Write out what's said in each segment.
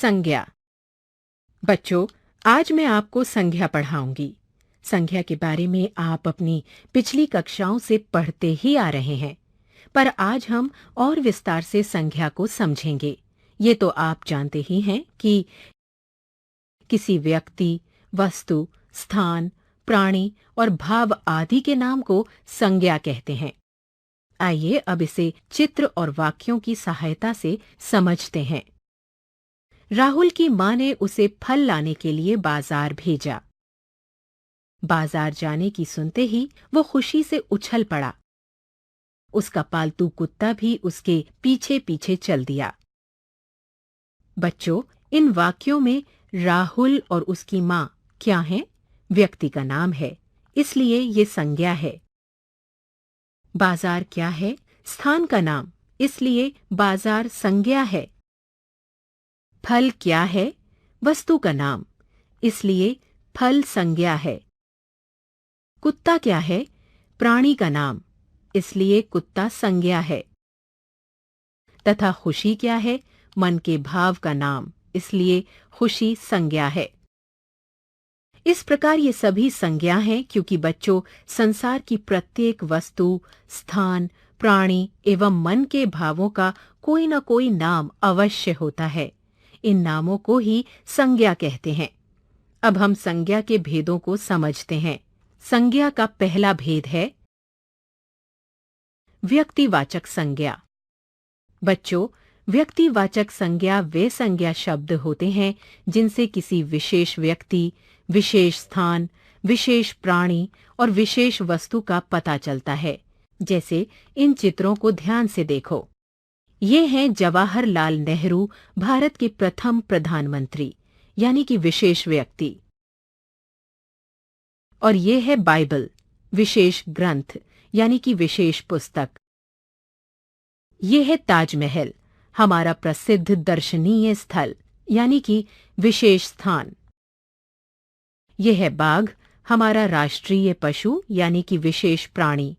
संज्ञा। बच्चों, आज मैं आपको संज्ञा पढ़ाऊंगी। संज्ञा के बारे में आप अपनी पिछली कक्षाओं से पढ़ते ही आ रहे हैं, पर आज हम और विस्तार से संज्ञा को समझेंगे। ये तो आप जानते ही हैं कि किसी व्यक्ति, वस्तु, स्थान, प्राणी और भाव आदि के नाम को संज्ञा कहते हैं। आइए अब इसे चित्र और वाक्यों की सहायता से समझते हैं। राहुल की मां ने उसे फल लाने के लिए बाजार भेजा। बाजार जाने की सुनते ही वो खुशी से उछल पड़ा। उसका पालतू कुत्ता भी उसके पीछे पीछे चल दिया। बच्चों, इन वाक्यों में राहुल और उसकी मां क्या हैं? व्यक्ति का नाम है, इसलिए ये संज्ञा है। बाजार क्या है? स्थान का नाम, इसलिए बाजार संज्ञा है। फल क्या है? वस्तु का नाम, इसलिए फल संज्ञा है। कुत्ता क्या है? प्राणी का नाम, इसलिए कुत्ता संज्ञा है। तथा खुशी क्या है? मन के भाव का नाम, इसलिए खुशी संज्ञा है। इस प्रकार ये सभी संज्ञा हैं क्योंकि बच्चों, संसार की प्रत्येक वस्तु, स्थान, प्राणी एवं मन के भावों का कोई न कोई नाम अवश्य होता है। इन नामों को ही संज्ञा कहते हैं। अब हम संज्ञा के भेदों को समझते हैं। संज्ञा का पहला भेद है व्यक्तिवाचक संज्ञा। बच्चों, व्यक्तिवाचक संज्ञा वे संज्ञा शब्द होते हैं जिनसे किसी विशेष व्यक्ति, विशेष स्थान, विशेष प्राणी और विशेष वस्तु का पता चलता है। जैसे इन चित्रों को ध्यान से देखो। ये हैं जवाहरलाल नेहरू, भारत के प्रथम प्रधानमंत्री, यानी कि विशेष व्यक्ति। और ये है बाइबल, विशेष ग्रंथ, यानी कि विशेष पुस्तक। ये है ताजमहल, हमारा प्रसिद्ध दर्शनीय स्थल, यानी कि विशेष स्थान। ये है बाघ, हमारा राष्ट्रीय पशु, यानी कि विशेष प्राणी।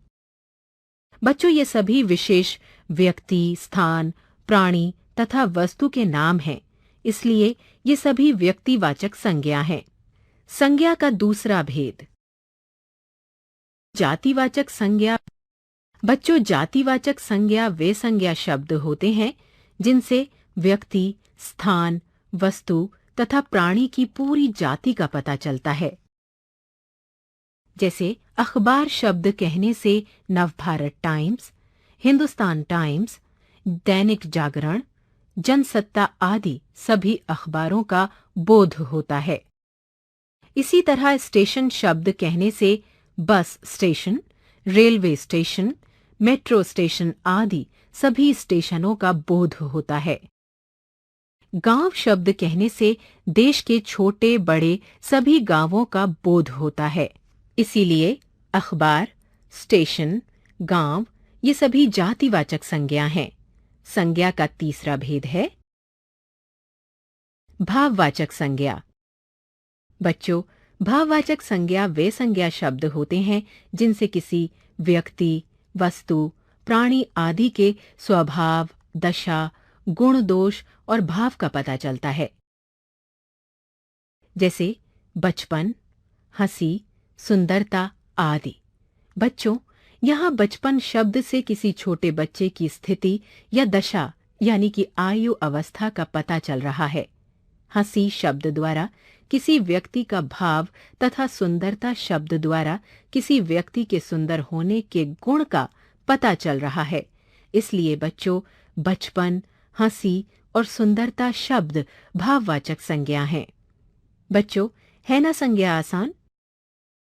बच्चों, ये सभी विशेष व्यक्ति, स्थान, प्राणी तथा वस्तु के नाम हैं, इसलिए ये सभी व्यक्तिवाचक संज्ञा हैं। संज्ञा का दूसरा भेद जातिवाचक संज्ञा। बच्चों, जातिवाचक संज्ञा वे संज्ञा शब्द होते हैं जिनसे व्यक्ति, स्थान, वस्तु तथा प्राणी की पूरी जाति का पता चलता है। जैसे अखबार शब्द कहने से नवभारत टाइम्स, हिंदुस्तान टाइम्स, दैनिक जागरण, जनसत्ता आदि सभी अखबारों का बोध होता है। इसी तरह स्टेशन शब्द कहने से bus station, railway station, metro station आदि सभी स्टेशनों का बोध होता है। गांव शब्द कहने से देश के छोटे बड़े सभी गांवों का बोध होता है। इसीलिए अखबार, स्टेशन, गांव ये सभी जातिवाचक संज्ञा हैं। संज्ञा का तीसरा भेद है भाववाचक संज्ञा। बच्चों, भाववाचक संज्ञा वे संज्ञा शब्द होते हैं जिनसे किसी व्यक्ति, वस्तु, प्राणी आदि के स्वभाव, दशा, गुण, दोष और भाव का पता चलता है। जैसे बचपन, हंसी, सुंदरता आदि। बच्चों, यहाँ बचपन शब्द से किसी छोटे बच्चे की स्थिति या दशा, यानी कि आयु अवस्था का पता चल रहा है। हंसी शब्द द्वारा किसी व्यक्ति का भाव तथा सुंदरता शब्द द्वारा किसी व्यक्ति के सुंदर होने के गुण का पता चल रहा है। इसलिए बच्चों, बचपन, हंसी और सुंदरता शब्द भाववाचक संज्ञा हैं। बच्चों, है ना संज्ञा आसान?